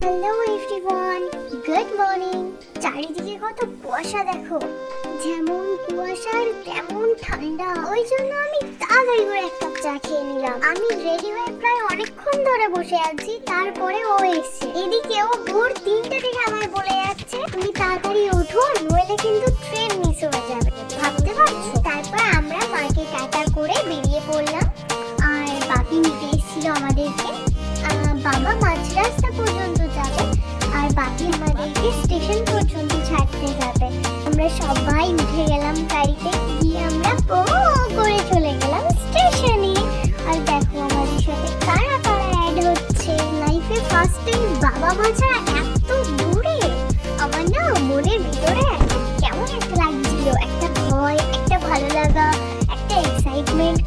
Hello everyone, good morning. চারিদিকে কত কুয়াশা দেখো, যেমন কুয়াশার তেমন ঠান্ডা। ওই জন্য আমি তাড়াতাড়ি করে এক কাপ চা খেয়ে নিলাম। আমি রেডি হয়ে প্রায় অনেকক্ষণ ধরে বসে আছি, তারপরে ও এসছে। এদিকে ও ভোর 3টে থেকে আমায় বলে যাচ্ছে তুমি তাড়াতাড়ি ওঠো, নইলে কিন্তু ট্রেন মিস হয়ে যাবে। ভাবতে পারছো? তারপর আমরা মাকে টাটা করে বেরিয়ে পড়লাম, আর বাপি নিতে এসেছিল আমাদেরকে। বাবা মাঝ রাস্তা পর্যন্ত যাবে আর বাকি আমাদেরকে স্টেশন পর্যন্ত ছাড়তে যাবে। আমরা সবাই উঠে গেলাম গাড়িতে, গিয়ে আমরা পো করে চলে গেলাম স্টেশনে। আর দেখো আমাদের সাথে কারা কারা অ্যাড হচ্ছে। লাইফে ফার্স্ট টাইম বাবা মা ছাড়া এত দূরে। আমার না মনের ভিতরে কেমন একটা লাগছিল, একটা ভয়, একটা ভালো লাগা, একটা এক্সাইটমেন্ট,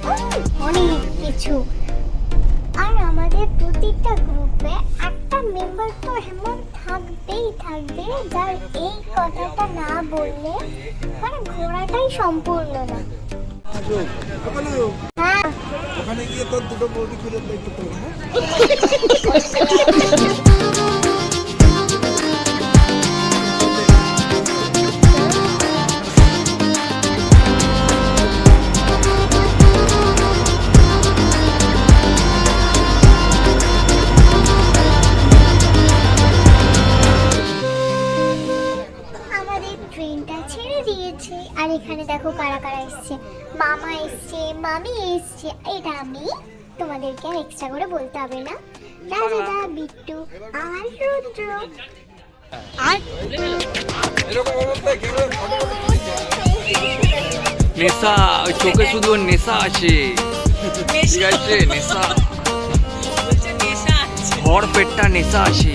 অনেক কিছু। আর আমাদের প্রতিটা গ্রুপে একটা মেম্বার তো এমন থাকবেই থাকবে যার এই কথাটা না বললে মানে ঘোরাটাই সম্পূর্ণ না। হ্যাঁ, ওখানে গিয়ে তোর দুটো বৌদি খুঁজে দেখতে পারবো। ট্রেনটা ছেড়ে দিয়েছে। আর এখানে দেখো কারা কারা এসছে। মামা এসছে, মামি এসছে। এটা আমি তোমাদেরকে আর এক্সট্রা করে বলতে হবে না। রাজাদা, বিট্টু আর রুদ্র। নেশা, ওই চোখে শুধু ওর নেশা আছে, ঠিক আছে? নেশা, ভর পেটটা নেশা আছে।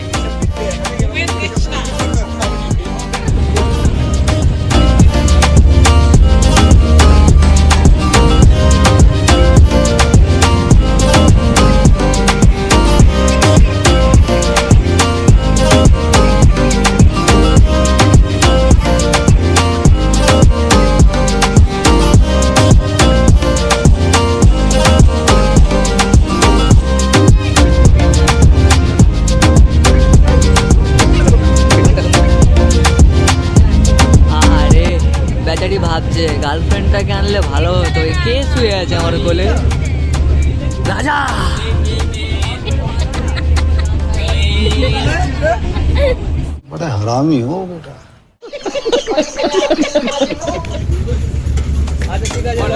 বেচারি ভাবছে গার্লফ্রেন্ডটাকে আনলে ভালো হতো। কে শুয়ে আছে আমার কোলে? রাজা। बड़ा हरामी हो बेटा। আচ্ছা ঠিক আছে,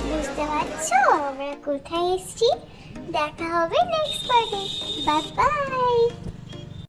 বুঝতে পারছো আমরা কোথায় এসেছি? দেখা হবে নেক্সট পার্টি। Bye bye.